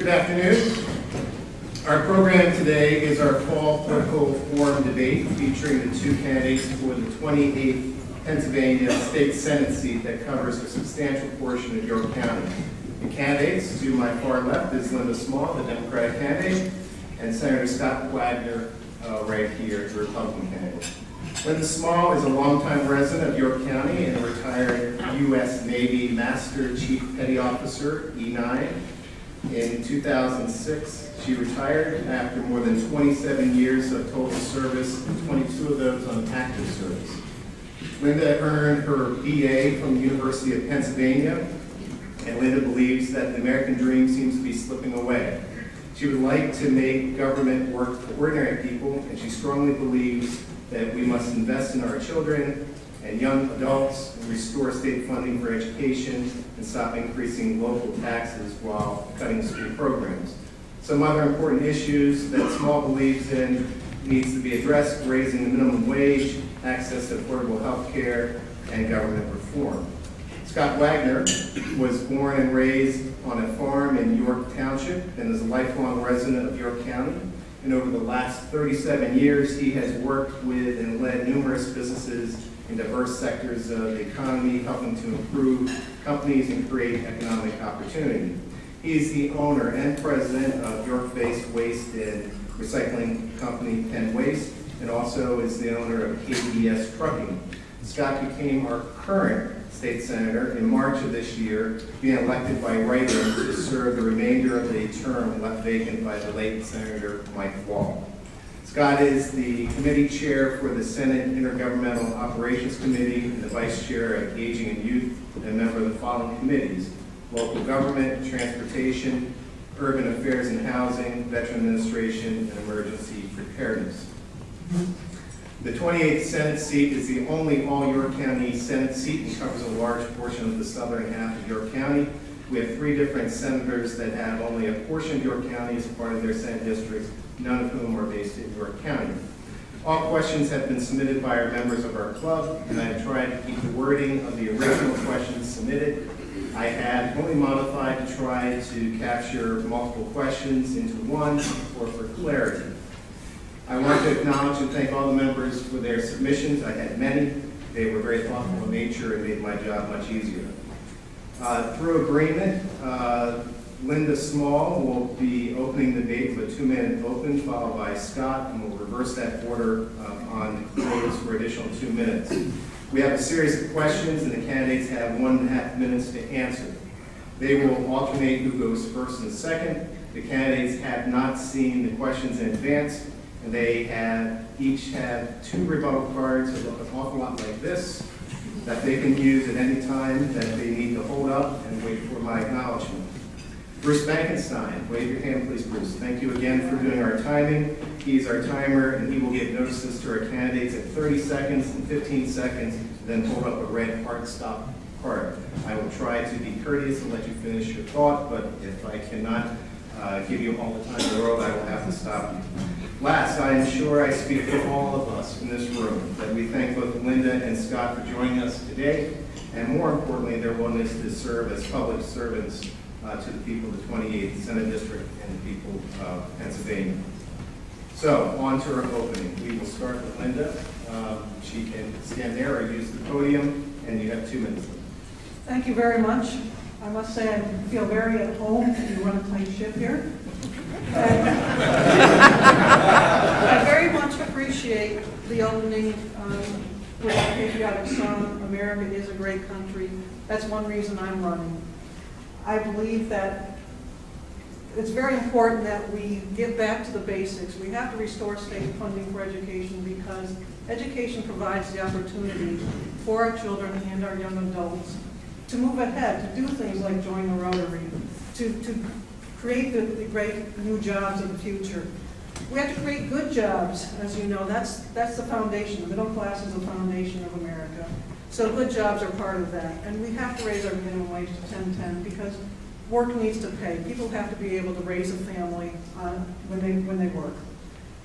Good afternoon. Our program today is our fall political forum debate featuring the two candidates for the 28th Pennsylvania State Senate seat that covers a substantial portion of York County. The candidates, to my far left is Linda Small, the Democratic candidate, and Senator Scott Wagner right here, the Republican candidate. Linda Small is a longtime resident of York County and a retired U.S. Navy Master Chief Petty Officer, E9. In 2006, she retired after more than 27 years of total service, and 22 of those on active service. Linda earned her BA from the University of Pennsylvania, and Linda believes that the American dream seems to be slipping away. She would like to make government work for ordinary people, and she strongly believes that we must invest in our children and young adults and restore state funding for education and stop increasing local taxes while cutting school programs. Some other important issues that Small believes in needs to be addressed: raising the minimum wage, access to affordable health care, and government reform. Scott Wagner was born and raised on a farm in York Township and is a lifelong resident of York County. And over the last 37 years, he has worked with and led numerous businesses in diverse sectors of the economy, helping to improve companies and create economic opportunity. He is the owner and president of York-based waste and recycling company Penn Waste, and also is the owner of KBS Trucking. Scott became our current state senator in March of this year, being elected by write-in to serve the remainder of the term left vacant by the late Senator Mike Wall. Scott is the committee chair for the Senate Intergovernmental Operations Committee and the vice chair of Aging and Youth, and a member of the following committees: local government, transportation, urban affairs and housing, veteran administration, and emergency preparedness. The 28th Senate seat is the only all-York County Senate seat and covers a large portion of the southern half of York County. We have 3 different senators that have only a portion of York County as part of their Senate districts, none of whom are based in York County. All questions have been submitted by our members of our club, and I have tried to keep the wording of the original questions submitted. I have only modified to try to capture multiple questions into one or for clarity. I want to acknowledge and thank all the members for their submissions. I had many. They were very thoughtful in nature and made my job much easier. Through agreement, Linda Small will be opening the debate with a 2-minute open, followed by Scott, and we'll reverse that order on close for additional 2 minutes. We have a series of questions, and the candidates have 1.5 minutes to answer. They will alternate who goes first and second. The candidates have not seen the questions in advance, and they each have 2 rebuttal cards that look an awful lot like this that they can use at any time that they need to hold up and wait for my acknowledgement. Bruce Bankenstein, wave your hand please, Bruce. Thank you again for doing our timing. He's our timer, and he will give notices to our candidates at 30 seconds and 15 seconds, then hold up a red heart stop card. I will try to be courteous and let you finish your thought, but if I cannot give you all the time in the world, I will have to stop you. Last, I am sure I speak for all of us in this room that we thank both Linda and Scott for joining us today, and more importantly, their willingness to serve as public servants to the people of the 28th Senate District and the people of Pennsylvania. So, on to our opening. We will start with Linda. She can stand there or use the podium, and you have 2 minutes. Thank you very much. I must say I feel very at home. You run a tight ship here. I very much appreciate the opening with our patriotic song, "America is a Great Country." That's one reason I'm running. I believe that it's very important that we get back to the basics. We have to restore state funding for education because education provides the opportunity for our children and our young adults to move ahead, to do things like join the Rotary, to create the great new jobs of the future. We have to create good jobs, as you know. That's the foundation. The middle class is the foundation of America. So good jobs are part of that. And we have to raise our minimum wage to $10.10 because work needs to pay. People have to be able to raise a family when they work.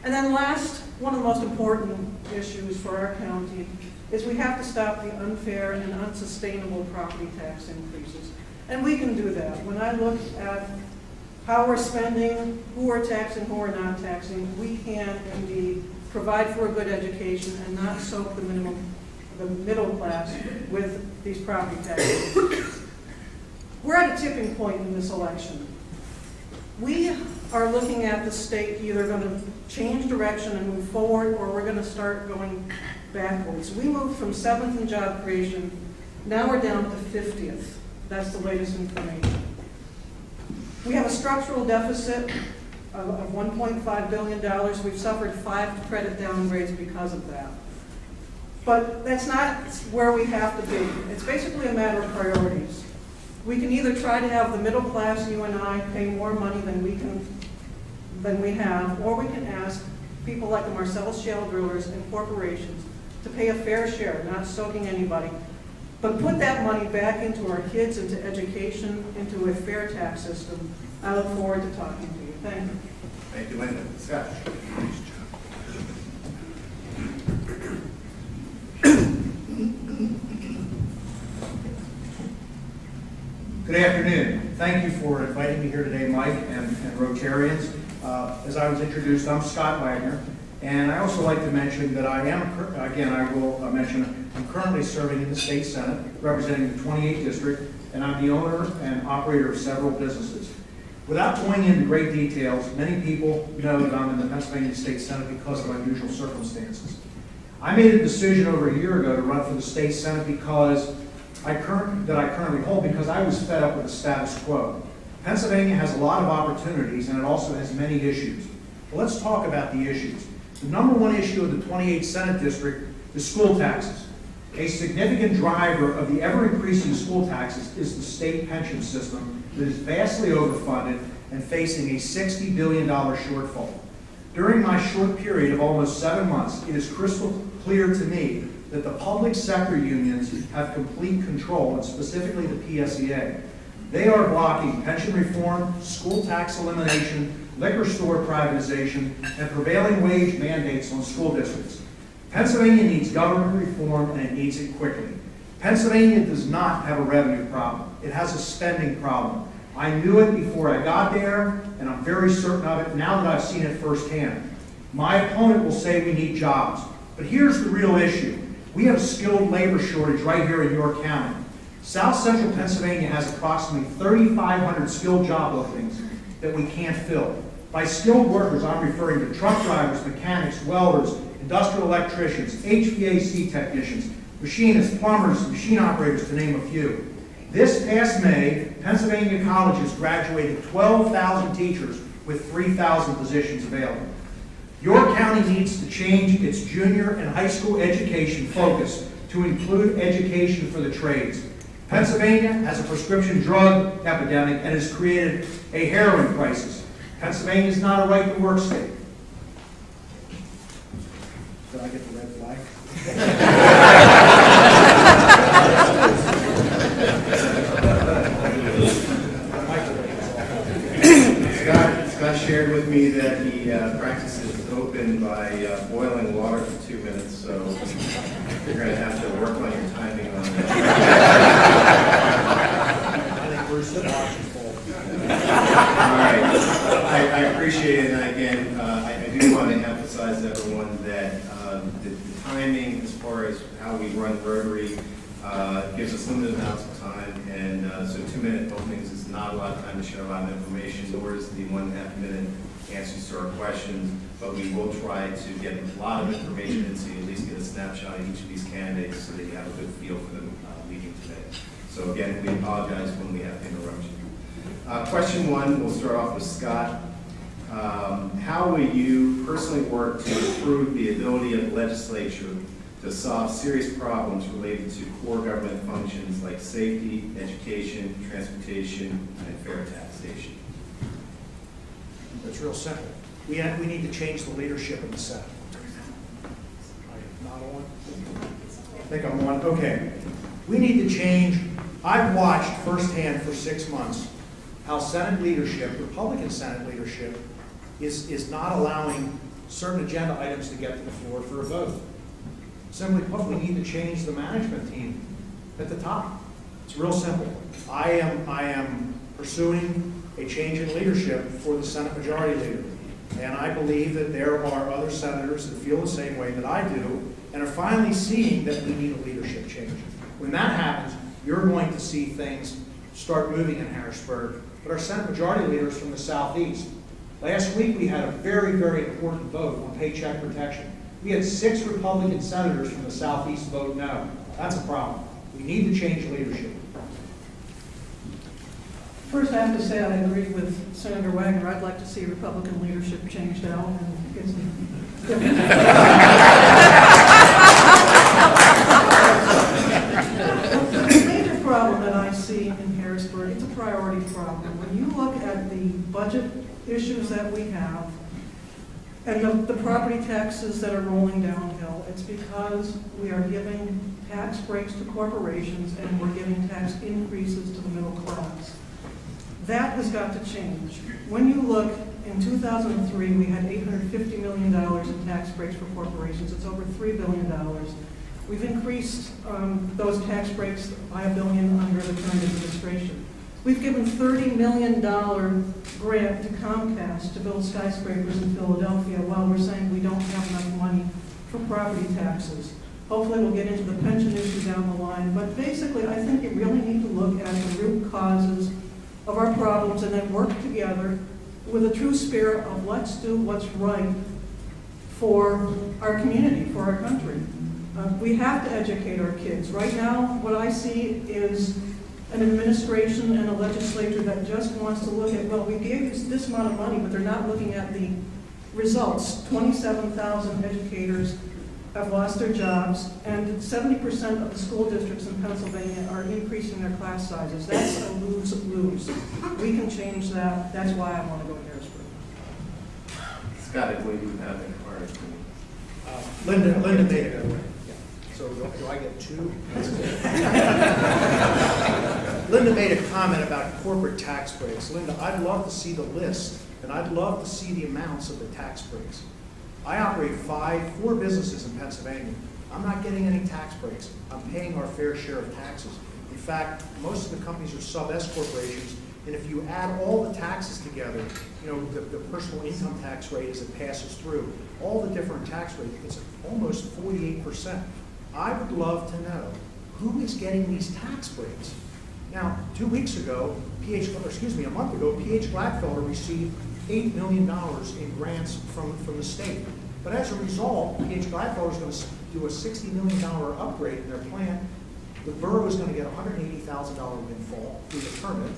And then last, one of the most important issues for our county is we have to stop the unfair and unsustainable property tax increases. And we can do that. When I look at how we're spending, who we're taxing, who we're not taxing, we can indeed provide for a good education and not soak the middle class with these property taxes. We're at a tipping point in this election. We are looking at the state either going to change direction and move forward, or we're going to start going backwards. We moved from 7th in job creation, now we're down to 50th. That's the latest information. We have a structural deficit of $1.5 billion. We've suffered 5 credit downgrades because of that. But that's not where we have to be. It's basically a matter of priorities. We can either try to have the middle class, you and I, pay more money than we have, or we can ask people like the Marcellus Shale drillers and corporations to pay a fair share, not soaking anybody, but put that money back into our kids, into education, into a fair tax system. I look forward to talking to you. Thank you. Thank you, Linda. Scott. Good afternoon. Thank you for inviting me here today, Mike and Rotarians. As I was introduced, I'm Scott Wagner, and I also like to mention that I am, I'm currently serving in the state senate, representing the 28th district, and I'm the owner and operator of several businesses. Without going into great details, many people know that I'm in the Pennsylvania State Senate because of unusual circumstances. I made a decision over a year ago to run for the state senate because I currently hold because I was fed up with the status quo. Pennsylvania has a lot of opportunities, and it also has many issues. Well, let's talk about the issues. The number one issue of the 28th Senate District is school taxes. A significant driver of the ever-increasing school taxes is the state pension system that is vastly overfunded and facing a $60 billion shortfall. During my short period of almost 7 months, it is crystal clear to me that the public sector unions have complete control, and specifically the PSEA. They are blocking pension reform, school tax elimination, liquor store privatization, and prevailing wage mandates on school districts. Pennsylvania needs government reform, and it needs it quickly. Pennsylvania does not have a revenue problem. It has a spending problem. I knew it before I got there, and I'm very certain of it now that I've seen it firsthand. My opponent will say we need jobs, but here's the real issue. We have a skilled labor shortage right here in York County. South Central Pennsylvania has approximately 3,500 skilled job openings that we can't fill. By skilled workers, I'm referring to truck drivers, mechanics, welders, industrial electricians, HVAC technicians, machinists, plumbers, machine operators, to name a few. This past May, Pennsylvania colleges graduated 12,000 teachers with 3,000 positions available. York County needs to change its junior and high school education focus to include education for the trades. Pennsylvania has a prescription drug epidemic and has created a heroin crisis. Pennsylvania is not a right-to-work state. Did I get the red flag? Scott shared with me that he practices open by boiling water for 2 minutes, so you're going to have to work on your timing on that. I think Bruce is watching full. All right, I appreciate it, and again, I do want to emphasize to everyone that the timing as far as how we run Rotary gives us limited amounts of time, and so 2-minute openings is not a lot of time to share a lot of information, nor is the 1.5-minute answers to our questions, but we will try to get a lot of information and so you at least get a snapshot of each of these candidates so that you have a good feel for them leading today. So again, we apologize when we have to interrupt you. Question 1, we'll start off with Scott. How will you personally work to improve the ability of the legislature to solve serious problems related to core government functions like safety, education, transportation, and fair taxation? It's real simple. We need to change the leadership in the Senate. I'm not on? I think I'm on. Okay. We need to change. I've watched firsthand for 6 months how Senate leadership, Republican Senate leadership, is not allowing certain agenda items to get to the floor for a vote. Simply put, we need to change the management team at the top. It's real simple. I am pursuing a change in leadership for the Senate Majority Leader. And I believe that there are other senators that feel the same way that I do and are finally seeing that we need a leadership change. When that happens, you're going to see things start moving in Harrisburg. But our Senate Majority Leader is from the Southeast. Last week we had a very, very important vote on paycheck protection. We had 6 Republican senators from the Southeast vote no. That's a problem. We need to change leadership. First, I have to say I agree with Senator Wagner. I'd like to see Republican leadership changed out and get some different. The major problem that I see in Harrisburg, it's a priority problem. When you look at the budget issues that we have and the property taxes that are rolling downhill, it's because we are giving tax breaks to corporations and we're giving tax increases to the middle class. That has got to change. When you look, in 2003, we had $850 million in tax breaks for corporations. It's over $3 billion. We've increased those tax breaks by $1 billion under the current administration. We've given $30 million grant to Comcast to build skyscrapers in Philadelphia while we're saying we don't have enough money for property taxes. Hopefully we'll get into the pension issue down the line. But basically, I think you really need to look at the root causes of our problems and then work together with a true spirit of let's do what's right for our community, for our country. We have to educate our kids. Right now, what I see is an administration and a legislature that just wants to look at, well, we gave you this amount of money, but they're not looking at the results. 27,000 educators have lost their jobs, and 70% of the school districts in Pennsylvania are increasing their class sizes. That's a lose-lose. We can change that. That's why I want to go to Harrisburg. Scott, I believe you have a card. Linda made it. Yeah. So do I get 2? Linda made a comment about corporate tax breaks. Linda, I'd love to see the list, and I'd love to see the amounts of the tax breaks. I operate 4 businesses in Pennsylvania. I'm not getting any tax breaks. I'm paying our fair share of taxes. In fact, most of the companies are sub-S corporations, and if you add all the taxes together, you know, the personal income tax rate as it passes through, all the different tax rates, it's almost 48%. I would love to know who is getting these tax breaks. Now, 2 weeks ago, a month ago, P.H. Gladfelder received $8 million in grants from the state. But as a result, P.H. Gladfelder is going to do a $60 million upgrade in their plant. The borough is going to get a $180,000 windfall through the permit.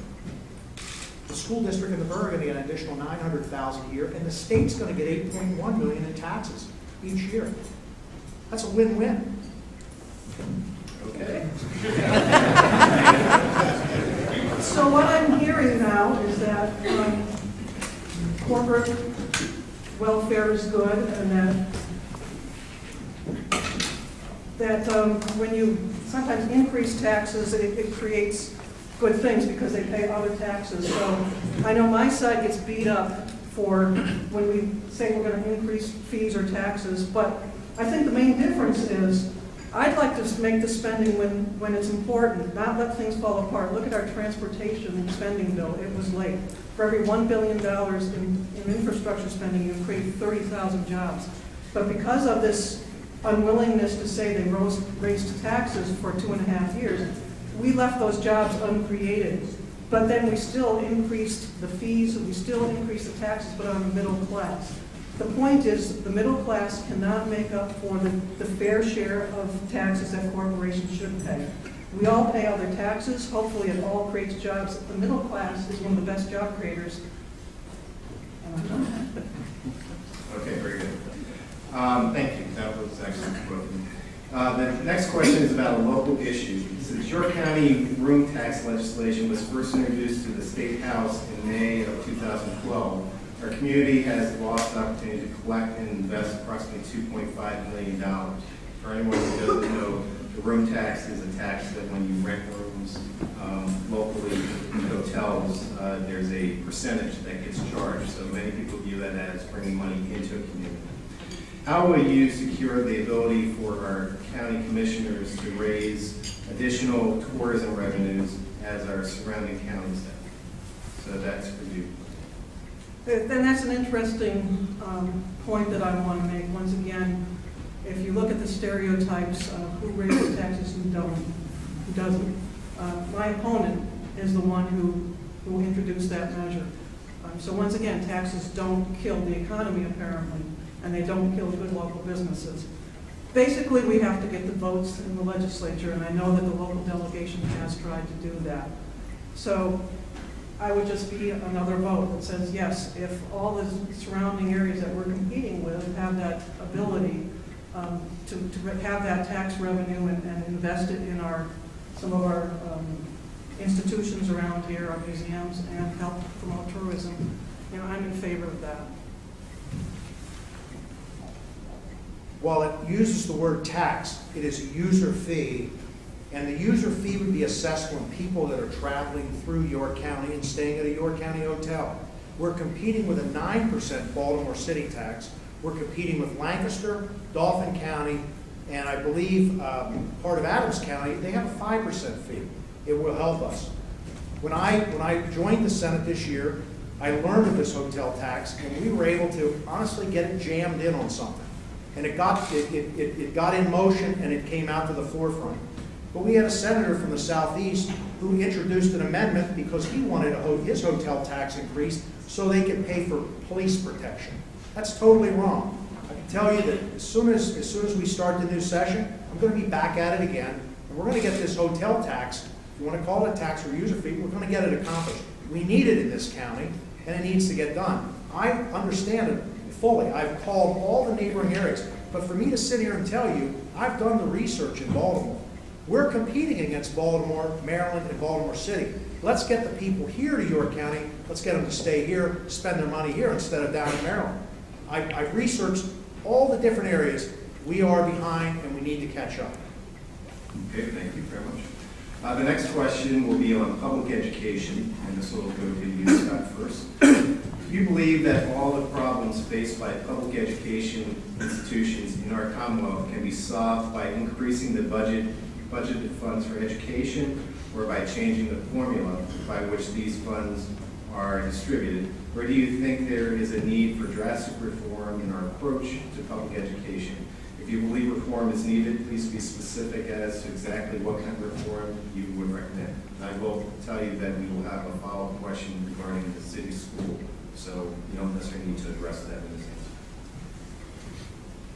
The school district and the borough are going to get an additional $900,000 a year, and the state's going to get $8.1 million in taxes each year. That's a win-win. Okay. So what I'm hearing now is that corporate welfare is good, and that when you sometimes increase taxes, it creates good things because they pay other taxes. So I know my side gets beat up for when we say we're going to increase fees or taxes, but I think the main difference is I'd like to make the spending when it's important, not let things fall apart. Look at our transportation spending bill. It was late. For every $1 billion in infrastructure spending, you create 30,000 jobs. But because of this unwillingness to say they raised taxes for 2.5 years, we left those jobs uncreated. But then we still increased the fees, we still increased the taxes, but on the middle class. The point is the middle class cannot make up for the fair share of taxes that corporations should pay. We all pay other taxes. Hopefully it all creates jobs. The middle class is one of the best job creators. Okay, very good. Thank you. That was excellent. The next question is about a local issue. Since York County room tax legislation was first introduced to the State House in May of 2012, our community has lost the opportunity to collect and invest approximately $2.5 million. For anyone who doesn't know, the room tax is a tax that when you rent rooms locally in hotels, there's a percentage that gets charged. So many people view that as bringing money into a community. How will you secure the ability for our county commissioners to raise additional tourism revenues as our surrounding counties have? So that's for you. Then that's an interesting point that I want to make. Once again, if you look at the stereotypes of who raises taxes and who doesn't, my opponent is the one who introduced that measure. So once again, taxes don't kill the economy apparently, and they don't kill good local businesses. Basically, we have to get the votes in the legislature, and I know that the local delegation has tried to do that. So I would just be another vote that says, yes, if all the surrounding areas that we're competing with have that ability to have that tax revenue and invest it in some of our institutions around here, our museums, and help promote tourism, I'm in favor of that. While it uses the word tax, it is a user fee, and the user fee would be assessed when people that are traveling through York County and staying at a York County hotel. We're competing with a 9% Baltimore City tax. We're competing with Lancaster, Dauphin County, and I believe part of Adams County, they have a 5% fee. It will help us. When I joined the Senate this year, I learned of this hotel tax, and we were able to honestly get it jammed in on something. And it got in motion, and it came out to the forefront. But we had a senator from the Southeast who introduced an amendment because he wanted his hotel tax increased so they could pay for police protection. That's totally wrong. I can tell you that as soon as we start the new session, I'm going to be back at it again, and we're going to get this hotel tax. If you want to call it a tax or user fee, we're going to get it accomplished. We need it in this county, and it needs to get done. I understand it fully. I've called all the neighboring areas, but for me to sit here and tell you, I've done the research in Baltimore. We're competing against Baltimore, Maryland, and Baltimore City. Let's get the people here to York County. Let's get them to stay here, spend their money here instead of down in Maryland. I've researched all the different areas. We are behind, and we need to catch up. Okay, thank you very much. The next question will be on public education, and this will go to you, Scott, first. Do you believe that all the problems faced by public education institutions in our Commonwealth can be solved by increasing the budgeted funds for education, or by changing the formula by which these funds are distributed? Or do you think there is a need for drastic reform in our approach to public education? If you believe reform is needed, please be specific as to exactly what kind of reform you would recommend. And I will tell you that we will have a follow-up question regarding the city school, so you don't necessarily need to address that in this answer.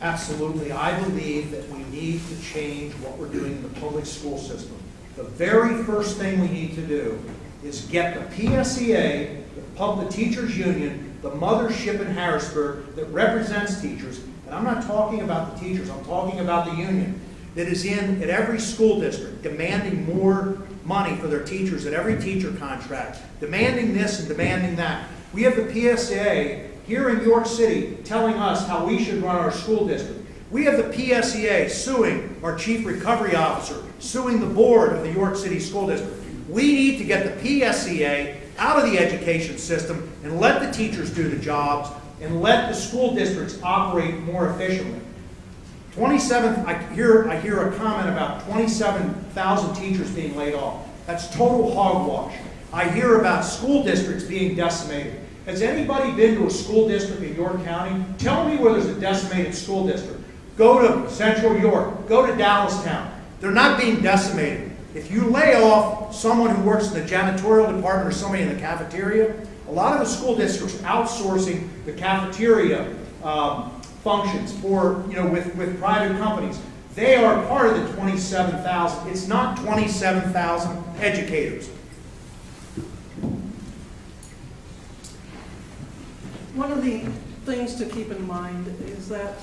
Absolutely. I believe that we need to change what we're doing in the public school system. The very first thing we need to do is get the PSEA, the Teachers Union, the mothership in Harrisburg that represents teachers, and I'm not talking about the teachers, I'm talking about the union, that is in at every school district demanding more money for their teachers at every teacher contract, demanding this and demanding that. We have the PSEA here in York City telling us how we should run our school district. We have the PSEA suing our chief recovery officer, suing the board of the York City School District. We need to get the PSEA out of the education system and let the teachers do the jobs and let the school districts operate more efficiently. I hear a comment about 27,000 teachers being laid off. That's total hogwash. I hear about school districts being decimated. Has anybody been to a school district in York County? Tell me where there's a decimated school district. Go to Central York. Go to Dallastown. They're not being decimated. If you lay off someone who works in the janitorial department or somebody in the cafeteria, a lot of the school districts are outsourcing the cafeteria functions with private companies. They are part of the 27,000. It's not 27,000 educators. One of the things to keep in mind is that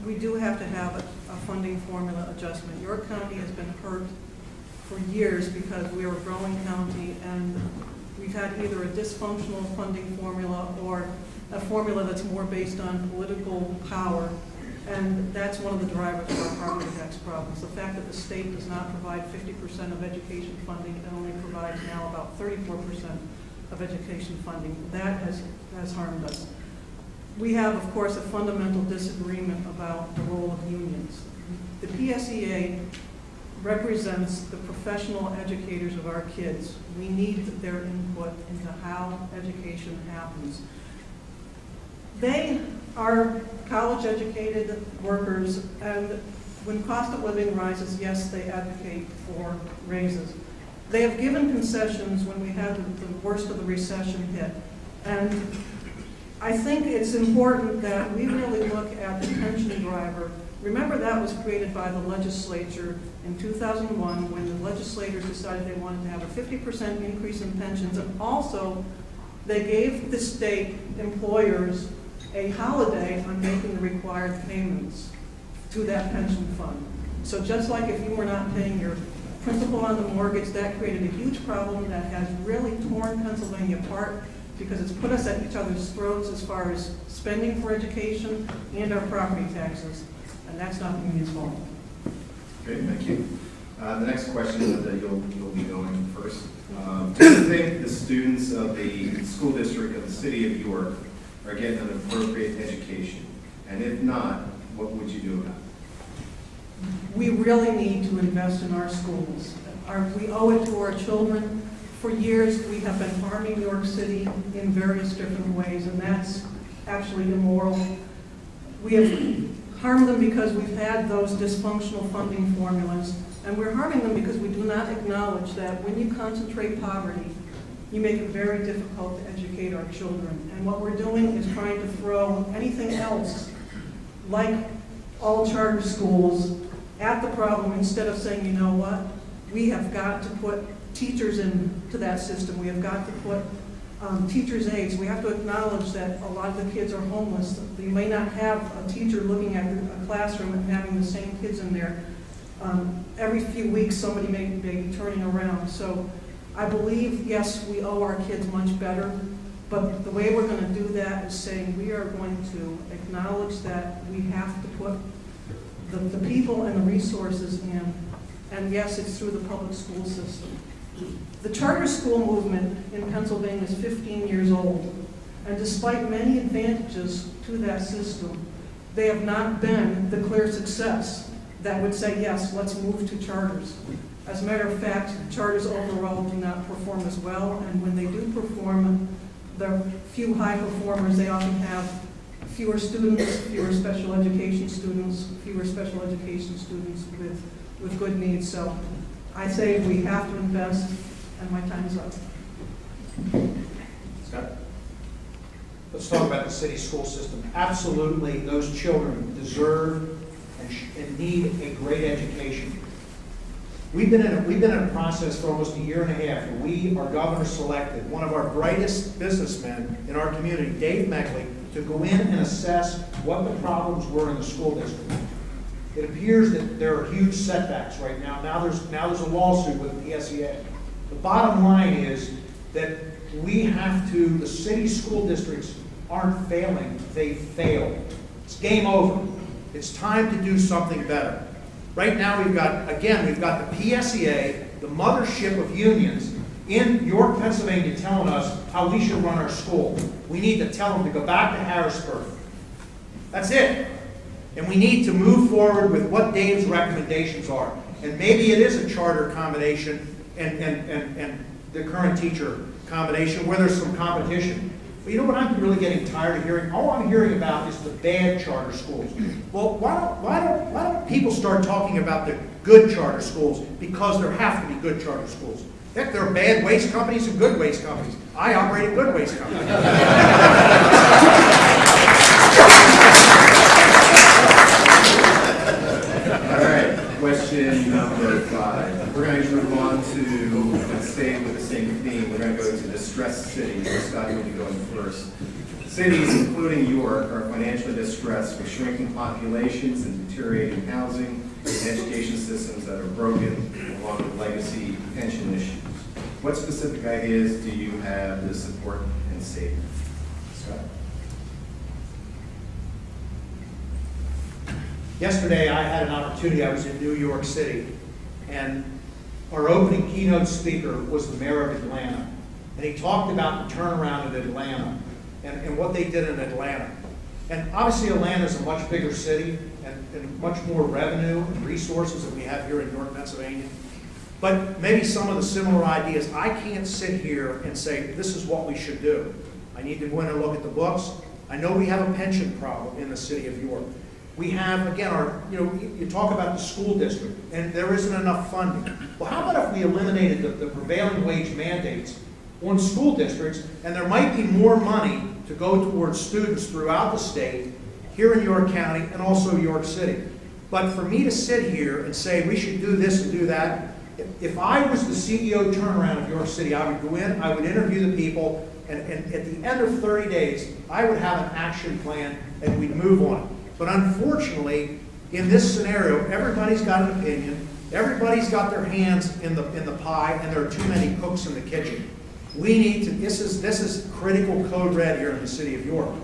we do have to have a funding formula adjustment. York County has been hurt for years because we are a growing county and we've had either a dysfunctional funding formula or a formula that's more based on political power, and that's one of the drivers of our property tax problems. The fact that the state does not provide 50% of education funding and only provides now about 34% of education funding, that has harmed us. We have, of course, a fundamental disagreement about the role of unions. The PSEA represents the professional educators of our kids. We need their input into how education happens. They are college-educated workers, and when cost of living rises, yes, they advocate for raises. They have given concessions when we had the worst of the recession hit. And I think it's important that we really look at the pension driver. Remember, that was created by the legislature in 2001 when the legislators decided they wanted to have a 50% increase in pensions, and also they gave the state employers a holiday on making the required payments to that pension fund. So just like if you were not paying your principal on the mortgage, that created a huge problem that has really torn Pennsylvania apart because it's put us at each other's throats as far as spending for education and our property taxes, and that's not the union's fault. Great, thank you. The next question is that you'll be going first. Do you think the students of the school district of the city of York are getting an appropriate education? And if not, what would you do about it? We really need to invest in our schools. We owe it to our children. For years, we have been harming New York City in various different ways, and that's actually immoral. We have harmed them because we've had those dysfunctional funding formulas, and we're harming them because we do not acknowledge that when you concentrate poverty, you make it very difficult to educate our children. And what we're doing is trying to throw anything else, like all charter schools, at the problem instead of saying, you know what, we have got to put teachers into that system. We have got to put teachers' aides. We have to acknowledge that a lot of the kids are homeless. You may not have a teacher looking at a classroom and having the same kids in there. Every few weeks, somebody may be turning around. So I believe, yes, we owe our kids much better, but the way we're going to do that is saying we are going to acknowledge that we have to put the people and the resources in, and yes, it's through the public school system. The charter school movement in Pennsylvania is 15 years old, and despite many advantages to that system, they have not been the clear success that would say, yes, let's move to charters. As a matter of fact, charters overall do not perform as well, and when they do perform, the few high performers, they often have fewer students, fewer special education students, fewer special education students with good needs. So I say we have to invest, and my time is up. Scott? Let's talk about the city school system. Absolutely, those children deserve and need a great education. We've been in a process for almost a year and a half where our governor selected one of our brightest businessmen in our community, Dave Meckley, to go in and assess what the problems were in the school district. It appears that there are huge setbacks right now. Now there's a lawsuit with the PSEA. The bottom line is that the city school districts aren't failing, they failed. It's game over. It's time to do something better. Right now we've got the PSEA, the mothership of unions, in York, Pennsylvania, telling us how we should run our school. We need to tell them to go back to Harrisburg. That's it. And we need to move forward with what Dave's recommendations are. And maybe it is a charter combination and the current teacher combination where there's some competition. But you know what I'm really getting tired of hearing? All I'm hearing about is the bad charter schools. Well, why don't people start talking about the good charter schools? Because there have to be good charter schools. Heck, there are bad waste companies and good waste companies. I operate a good waste company. All right, question number 5. We're going to move on to stay with the same theme. We're going to go to distressed cities. Scott, you'll be going first. Cities, including York, are financially distressed with shrinking populations and deteriorating housing and education systems that are broken, along with legacy pension issues. What specific ideas do you have to support and save? Scott? Yesterday, I had an opportunity. I was in New York City, and our opening keynote speaker was the mayor of Atlanta. And he talked about the turnaround in Atlanta and what they did in Atlanta. And obviously, Atlanta is a much bigger city, and much more revenue and resources than we have here in York, Pennsylvania. But maybe some of the similar ideas. I can't sit here and say, this is what we should do. I need to go in and look at the books. I know we have a pension problem in the city of York. We have, again, you talk about the school district, and there isn't enough funding. Well, how about if we eliminated the prevailing wage mandates on school districts, and there might be more money to go towards students throughout the state, here in York County, and also York City. But for me to sit here and say we should do this and do that, if I was the CEO turnaround of York City, I would go in, I would interview the people, and at the end of 30 days, I would have an action plan, and we'd move on it. But unfortunately, in this scenario, everybody's got an opinion, everybody's got their hands in the pie, and there are too many cooks in the kitchen. We need to, this is critical code red here in the city of York.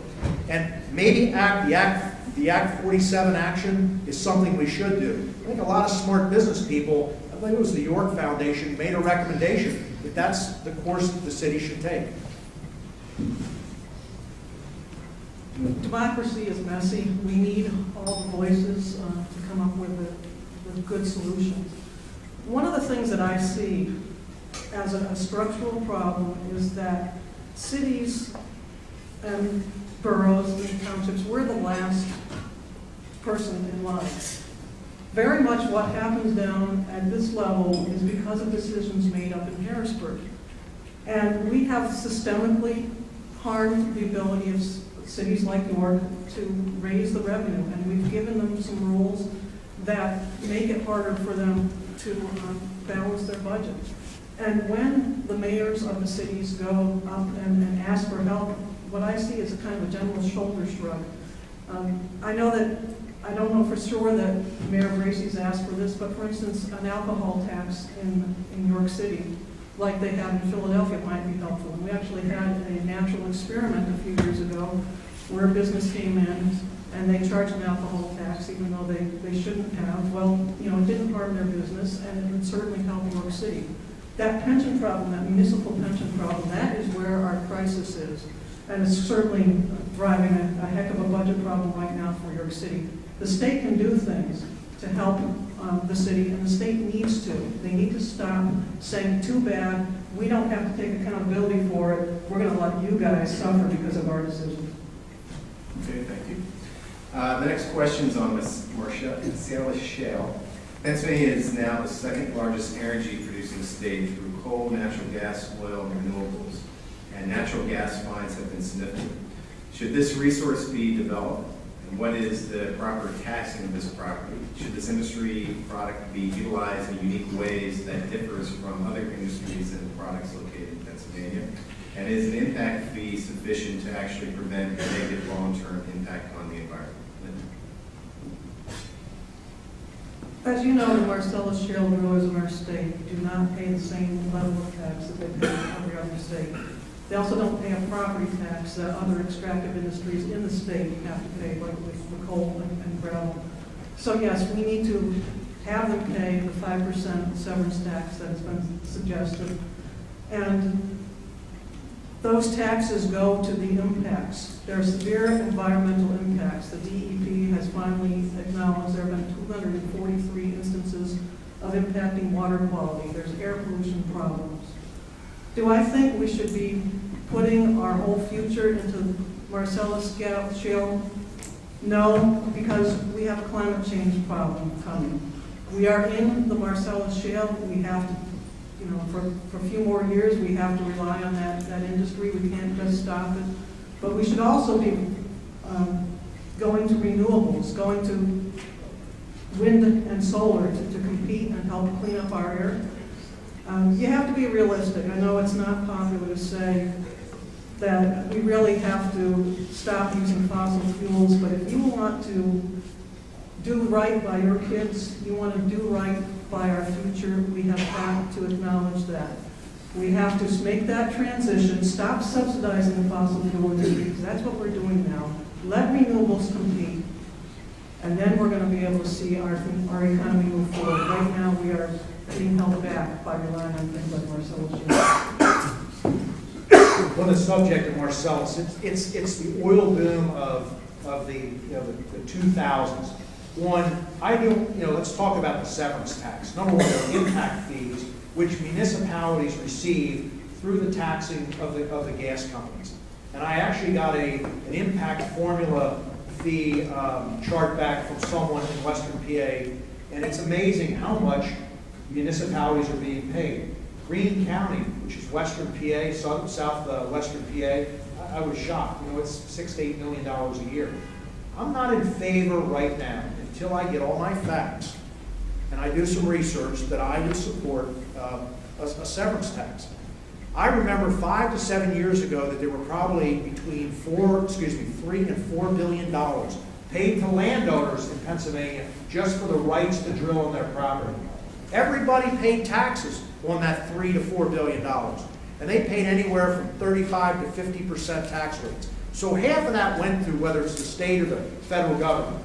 And maybe the Act 47 action is something we should do. I think a lot of smart business people, I think it was the York Foundation, made a recommendation that that's the course that the city should take. Democracy is messy. We need all the voices to come up with good solutions. One of the things that I see as a structural problem is that cities and boroughs and townships, we're the last person in line. Very much what happens down at this level is because of decisions made up in Harrisburg. And we have systemically harmed the ability of cities like York to raise the revenue, and we've given them some rules that make it harder for them to balance their budget. And when the mayors of the cities go up and ask for help, what I see is a kind of a general shoulder shrug. I don't know for sure that Mayor Bracey's asked for this, but for instance, an alcohol tax in York City, like they have in Philadelphia, might be helpful. And we actually had a natural experiment a few years ago where a business came in and they charged an alcohol tax, even though they shouldn't have. Well, it didn't harm their business, and it would certainly help York City. That pension problem, that municipal pension problem, that is where our crisis is. And it's certainly driving a heck of a budget problem right now for York City. The state can do things to help the city, and the state needs to. They need to stop saying, too bad, we don't have to take accountability for it, we're going to let you guys suffer because of our decision. Okay, thank you. The next question is on Marcellus Shale. Pennsylvania is now the second largest energy producing state through coal, natural gas, oil, and renewables, and natural gas finds have been significant. Should this resource be developed, and what is the proper taxing of this property? Should this industry product be utilized in unique ways that differs from other industries and products located in Pennsylvania? And is an impact fee sufficient to actually prevent a negative long-term impact on the environment? As you know, the Marcellus Shale growers in our state do not pay the same level of tax that they pay in every other state. They also don't pay a property tax that other extractive industries in the state have to pay, like with the coal and gravel. So yes, we need to have them pay the 5% severance tax that has been suggested. And those taxes go to the impacts. There are severe environmental impacts. The DEP has finally acknowledged there have been 243 instances of impacting water quality. There's air pollution problems. Do I think we should be putting our whole future into Marcellus Shale? No, because we have a climate change problem coming. We are in the Marcellus Shale. We have to, for a few more years, we have to rely on that industry. We can't just stop it. But we should also be going to renewables, going to wind and solar to compete and help clean up our air. You have to be realistic. I know it's not popular to say that we really have to stop using fossil fuels, but if you want to do right by your kids, you want to do right by our future, we have got to acknowledge that. We have to make that transition, stop subsidizing the fossil fuel industry, because that's what we're doing now. Let renewables compete, and then we're going to be able to see our economy move forward. Right now, we are being held back by relying on things like Marcellus Shale. On the subject of Marcellus, it's the oil boom of the 2000s. let's talk about the severance tax. Number one, there are impact fees, which municipalities receive through the taxing of the gas companies. And I actually got an impact formula fee chart back from someone in Western PA, and it's amazing how much municipalities are being paid. Greene County, which is Western PA, southwestern PA, I was shocked. It's $6 to $8 million a year. I'm not in favor right now, until I get all my facts, and I do some research, that I would support a severance tax. I remember 5 to 7 years ago that there were probably between $3 and $4 billion paid to landowners in Pennsylvania just for the rights to drill on their property. Everybody paid taxes on that $3 to $4 billion, and they paid anywhere from 35 to 50% tax rates. So half of that went to whether it's the state or the federal government.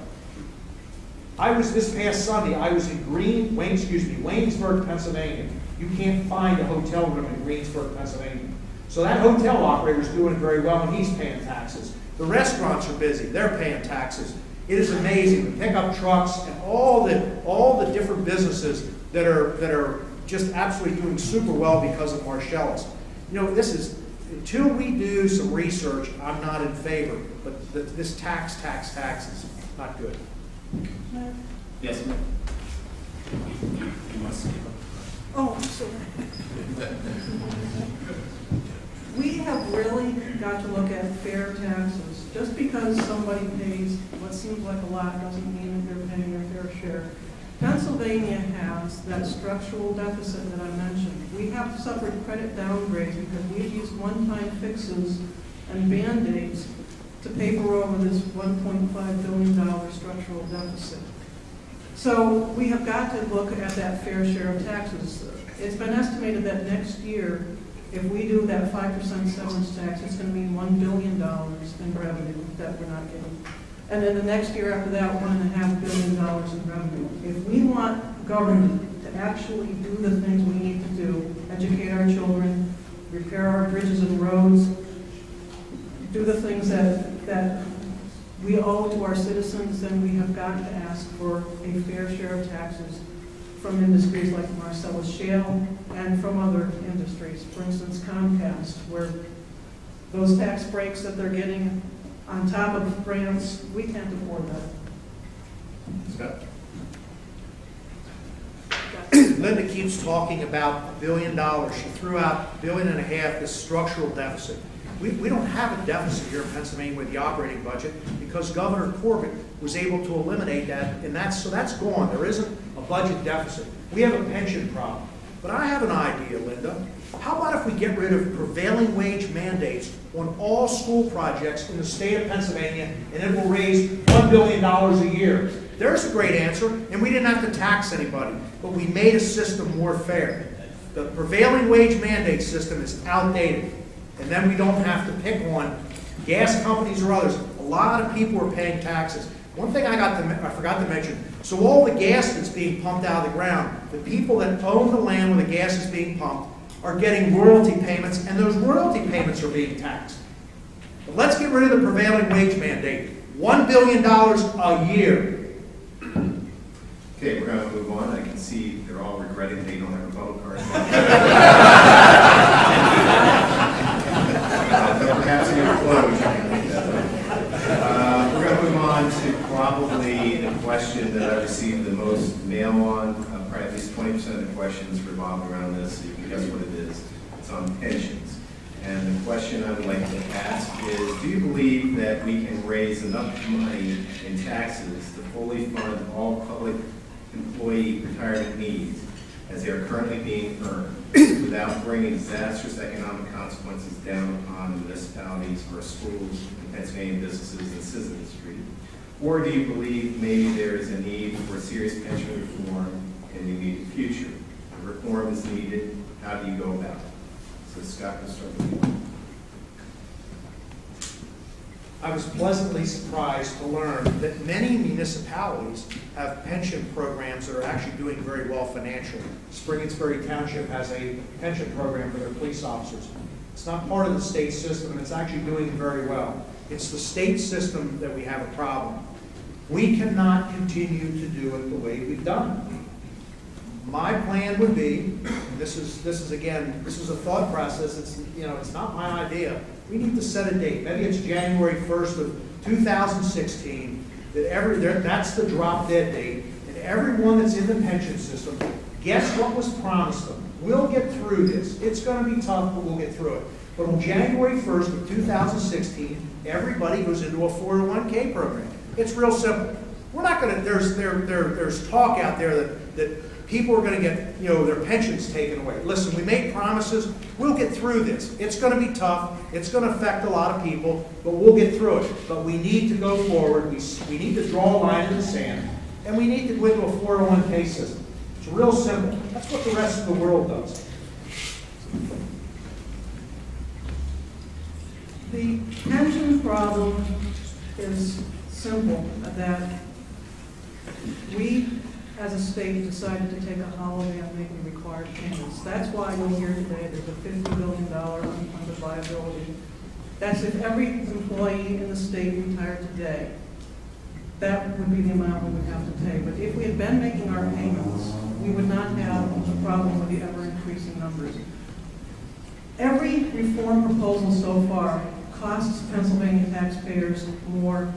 This past Sunday, I was in Waynesburg, Pennsylvania. You can't find a hotel room in Greensburg, Pennsylvania. So that hotel operator's doing very well, and he's paying taxes. The restaurants are busy, they're paying taxes. It is amazing, the pickup trucks and all the different businesses that are just absolutely doing super well because of Marcellus. Until we do some research, I'm not in favor, but this tax is not good. Yes, ma'am. Oh, sorry. We have really got to look at fair taxes. Just because somebody pays what seems like a lot doesn't mean that they're paying their fair share. Pennsylvania has that structural deficit that I mentioned. We have suffered credit downgrades because we've used one-time fixes and Band-Aids to paper over this $1.5 billion structural deficit. So we have got to look at that fair share of taxes. It's been estimated that next year, if we do that 5% severance tax, it's going to mean $1 billion in revenue that we're not getting. And then the next year after that, $1.5 billion in revenue. If we want government to actually do the things we need to do, educate our children, repair our bridges and roads, do the things that we owe to our citizens, then we have got to ask for a fair share of taxes from industries like Marcellus Shale and from other industries. For instance, Comcast, where those tax breaks that they're getting on top of grants, we can't afford that. Scott? Linda keeps talking about $1 billion. She threw out $1.5 billion, this structural deficit. We don't have a deficit here in Pennsylvania with the operating budget because Governor Corbett was able to eliminate that, and so that's gone. There isn't a budget deficit. We have a pension problem. But I have an idea, Linda. How about if we get rid of prevailing wage mandates on all school projects in the state of Pennsylvania, and it will raise $1 billion a year? There's a great answer, and we didn't have to tax anybody, but we made a system more fair. The prevailing wage mandate system is outdated, and then we don't have to pick on gas companies or others. A lot of people are paying taxes. One thing I forgot to mention, so all the gas that's being pumped out of the ground, the people that own the land where the gas is being pumped are getting royalty payments, and those royalty payments are being taxed. But let's get rid of the prevailing wage mandate. $1 billion a year. Okay, we're going to move on. I can see they're all regretting they don't have a rebuttal card. Perhaps in your close. We're going to move on to probably the question that I received the most mail on. Probably at least 20% of the questions revolve around this. So you can guess what it is. It's on pensions. And the question I would like to ask is, do you believe that we can raise enough money in taxes to fully fund all public employee retirement needs as they are currently being earned without bringing disastrous economic consequences down upon municipalities or schools and Pennsylvania businesses and citizenry? Or do you believe maybe there is a need for serious pension reform in the immediate future? If reform is needed, how do you go about it? So Scott, we'll start with you. I was pleasantly surprised to learn that many municipalities have pension programs that are actually doing very well financially. Springinsbury Township has a pension program for their police officers. It's not part of the state system, and it's actually doing very well. It's the state system that we have a problem. We cannot continue to do it the way we've done it. My plan would be, and this is a thought process. It's not my idea. We need to set a date. Maybe it's January 1st of 2016. That's the drop dead date. And everyone that's in the pension system gets what was promised them. We'll get through this. It's going to be tough, but we'll get through it. But on January 1st of 2016, everybody goes into a 401k program. It's real simple. We're not going to. There's talk out there that people are going to get their pensions taken away. Listen, we made promises. We'll get through this. It's going to be tough. It's going to affect a lot of people, but we'll get through it. But we need to go forward. We need to draw a line in the sand, and we need to go into a 401k system. It's real simple. That's what the rest of the world does. The pension problem is simple, that we, as a state, decided to take a holiday on making required payments. That's why we're here today. There's a $50 billion unfunded liability. That's if every employee in the state retired today. That would be the amount we would have to pay. But if we had been making our payments, we would not have a problem with the ever-increasing numbers. Every reform proposal so far costs Pennsylvania taxpayers more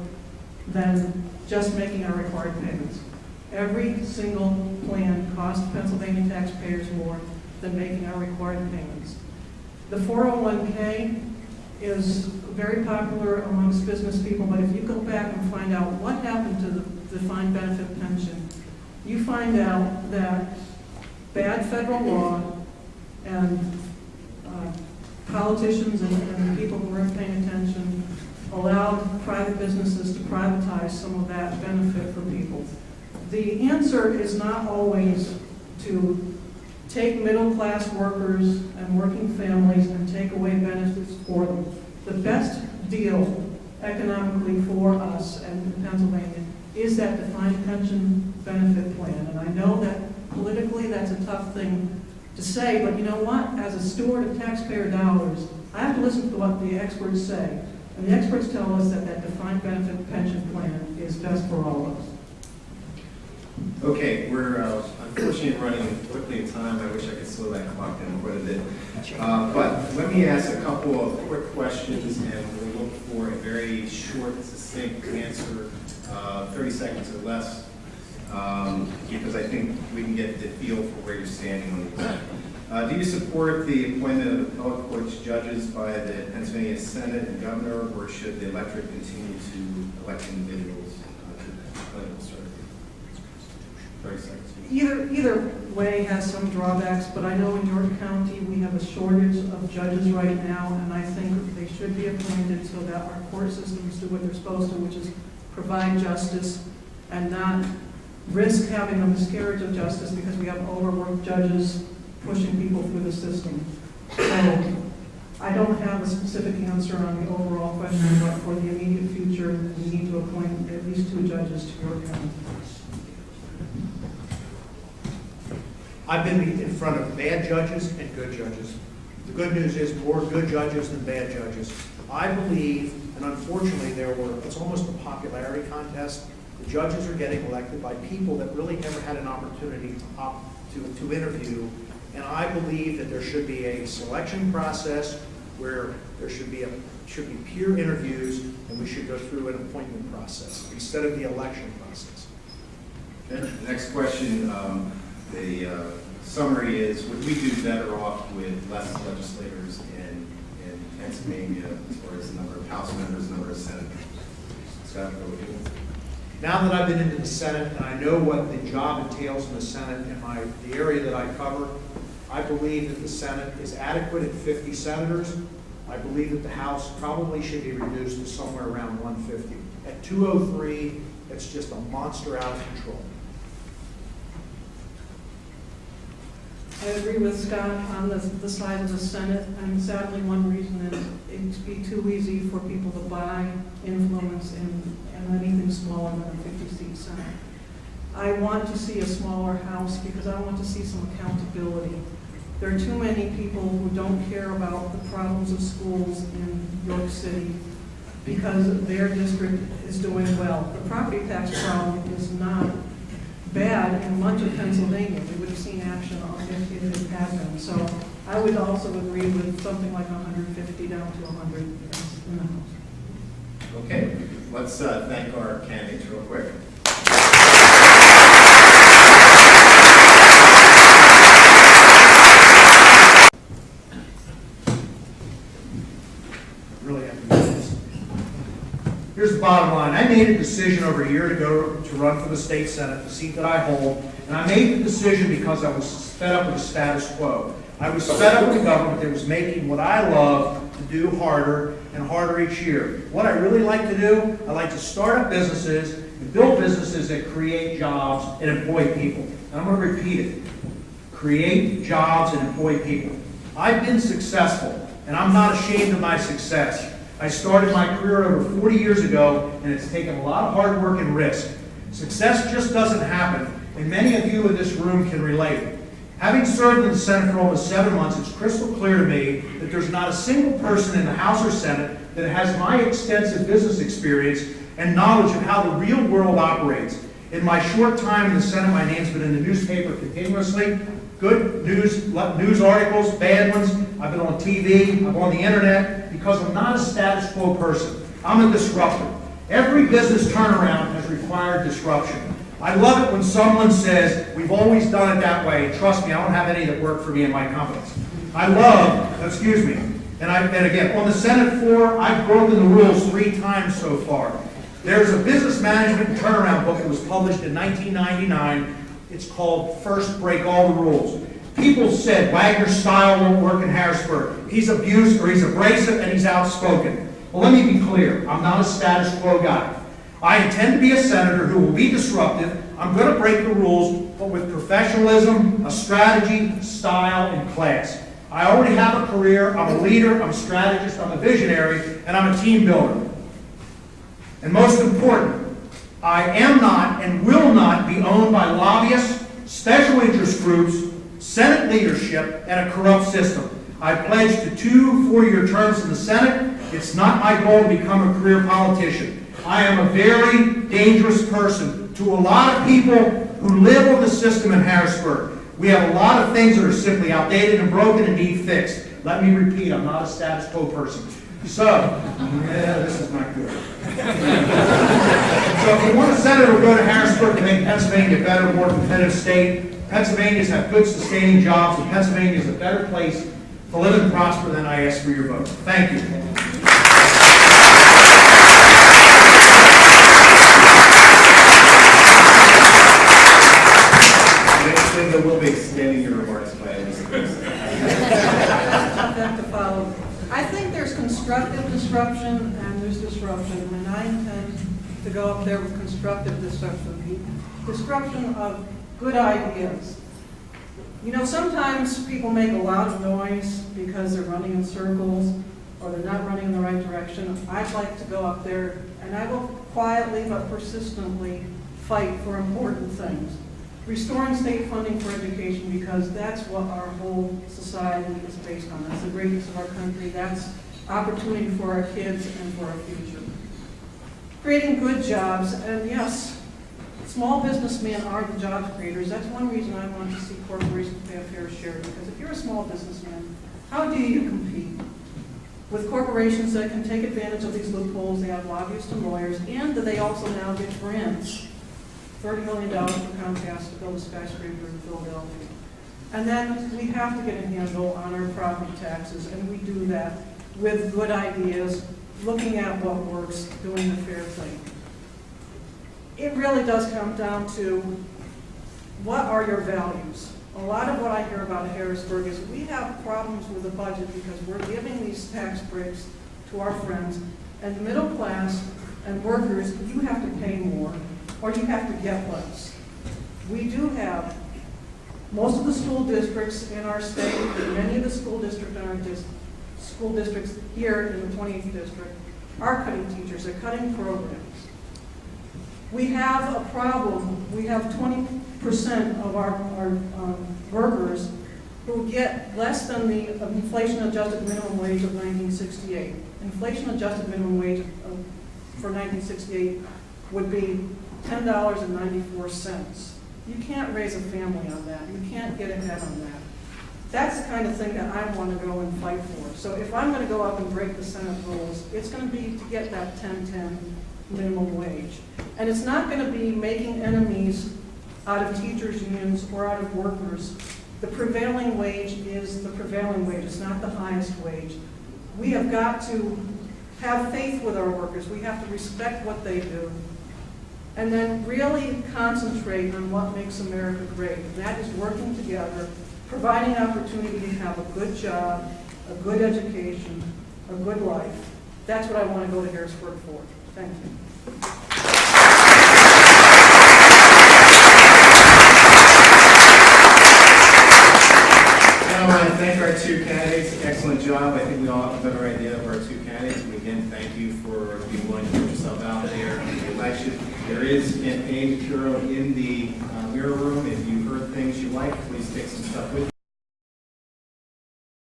than just making our required payments. Every single plan costs Pennsylvania taxpayers more than making our required payments. The 401k is very popular amongst business people, but if you go back and find out what happened to the defined benefit pension, you find out that bad federal law and politicians and people who weren't paying attention allowed private businesses to privatize some of that benefit for people. The answer is not always to take middle-class workers and working families and take away benefits for them. The best deal economically for us and in Pennsylvania is that defined pension benefit plan. And I know that politically that's a tough thing to say, but you know what? As a steward of taxpayer dollars, I have to listen to what the experts say. And the experts tell us that that defined benefit pension plan is best for all of us. Okay, we're unfortunately running quickly in time. I wish I could slow that clock down quite a bit. But let me ask a couple of quick questions, and we'll look for a very short, succinct answer, 30 seconds or less, because I think we can get the feel for where you're standing on this. Do you support the appointment of appellate courts judges by the Pennsylvania Senate and Governor, or should the electorate continue to elect individuals to clinical service? 30 seconds. Either way has some drawbacks, but I know in York County we have a shortage of judges right now, and I think they should be appointed so that our court systems do what they're supposed to, which is provide justice and not risk having a miscarriage of justice because we have overworked judges pushing people through the system. So I don't have a specific answer on the overall question, but for the immediate future, we need to appoint at least 2 judges to York County. I've been in front of bad judges and good judges. The good news is more good judges than bad judges. I believe, and unfortunately it's almost a popularity contest. The judges are getting elected by people that really never had an opportunity to interview. And I believe that there should be a selection process where there should be peer interviews, and we should go through an appointment process instead of the election process. Okay. The next question, the summary is, would we do better off with less legislators in Pennsylvania as far as the number of House members, the number of senators? Scott, go with you. Now that I've been into the Senate and I know what the job entails in the Senate and the area that I cover, I believe that the Senate is adequate at 50 senators. I believe that the House probably should be reduced to somewhere around 150. At 203, it's just a monster out of control. I agree with Scott on the size of the Senate, and sadly one reason is it'd be too easy for people to buy influence in anything smaller than a 50-seat Senate. I want to see a smaller House because I want to see some accountability. There are too many people who don't care about the problems of schools in York City because their district is doing well. The property tax problem is not bad in much of Pennsylvania. We would have seen action on it if it had been. So I would also agree with something like 150 down to 100 in the House. Okay, let's thank our candidates real quick. Really have to do this. Here's the bottom line. I made a decision over a year ago to run for the state senate, the seat that I hold, and I made the decision because I was fed up with the status quo. I was fed up with the government that was making what I love to do harder and harder each year. What I really like to do, I like to start up businesses and build businesses that create jobs and employ people. And I'm going to repeat it. Create jobs and employ people. I've been successful, and I'm not ashamed of my success. I started my career over 40 years ago, and it's taken a lot of hard work and risk. Success just doesn't happen, and many of you in this room can relate. Having served in the Senate for almost 7 months, it's crystal clear to me that there's not a single person in the House or Senate that has my extensive business experience and knowledge of how the real world operates. In my short time in the Senate, my name's been in the newspaper continuously. Good news articles, bad ones. I've been on TV, I'm on the internet, because I'm not a status quo person. I'm a disruptor. Every business turnaround has required disruption. I love it when someone says, we've always done it that way. Trust me, I don't have any that work for me in my companies. I love, excuse me, and again, on the Senate floor, I've broken the rules 3 times so far. There's a business management and turnaround book that was published in 1999. It's called First Break All the Rules. People said Wagner's style won't work in Harrisburg. He's abused or he's abrasive and he's outspoken. Well, let me be clear. I'm not a status quo guy. I intend to be a senator who will be disruptive. I'm going to break the rules, but with professionalism, a strategy, style, and class. I already have a career. I'm a leader. I'm a strategist. I'm a visionary, and I'm a team builder. And most important, I am not and will not be owned by lobbyists, special interest groups, Senate leadership, and a corrupt system. I pledged to 2 4-year terms in the Senate. It's not my goal to become a career politician. I am a very dangerous person to a lot of people who live on the system in Harrisburg. We have a lot of things that are simply outdated and broken and need fixed. Let me repeat, I'm not a status quo person. So, yeah, this is not good. So if you want a senator to go to Harrisburg to make Pennsylvania a better, more competitive state, Pennsylvanians have good sustaining jobs, and Pennsylvania is a better place to live and prosper, then I ask for your vote. Thank you. Linda will be extending your remarks by at least Have to follow. I think there's constructive disruption and there's disruption, and I intend to go up there with constructive disruption. Disruption of good ideas. You know, sometimes people make a lot of noise because they're running in circles or they're not running in the right direction. I'd like to go up there and I will quietly but persistently fight for important things. Restoring state funding for education, because that's what our whole society is based on. That's the greatness of our country. That's opportunity for our kids and for our future. Creating good jobs, and yes, small businessmen are the jobs creators. That's one reason I want to see corporations pay a fair share, because if you're a small businessman, how do you compete with corporations that can take advantage of these loopholes? They have lobbyists and lawyers, and they also now get grants. $30 million for Comcast to build a skyscraper in Philadelphia. And then we have to get a handle on our property taxes, and we do that with good ideas, looking at what works, doing the fair thing. It really does come down to what are your values? A lot of what I hear about Harrisburg is we have problems with the budget because we're giving these tax breaks to our friends, and the middle class and workers, you have to pay more, or you have to get less. We do have most of the school districts in our state, and many of the school districts here in the 20th district are cutting teachers, they're cutting programs. We have a problem. We have 20% of our workers who get less than the inflation-adjusted minimum wage of 1968. Inflation-adjusted minimum wage for 1968 would be $10.94. You can't raise a family on that. You can't get ahead on that. That's the kind of thing that I want to go and fight for. So if I'm going to go up and break the Senate rules, it's going to be to get that 1010 minimum wage. And it's not going to be making enemies out of teachers' unions or out of workers. The prevailing wage is the prevailing wage. It's not the highest wage. We have got to have faith with our workers. We have to respect what they do. And then really concentrate on what makes America great. And that is working together, providing opportunity to have a good job, a good education, a good life. That's what I want to go to Harrisburg for. Thank you. I want to thank our two candidates. Excellent job. I think we all have a better idea of our two candidates. And again, thank you for being willing to put yourself out there in the election. There is campaign material in the mirror room. If you heard things you like, please take some stuff with you.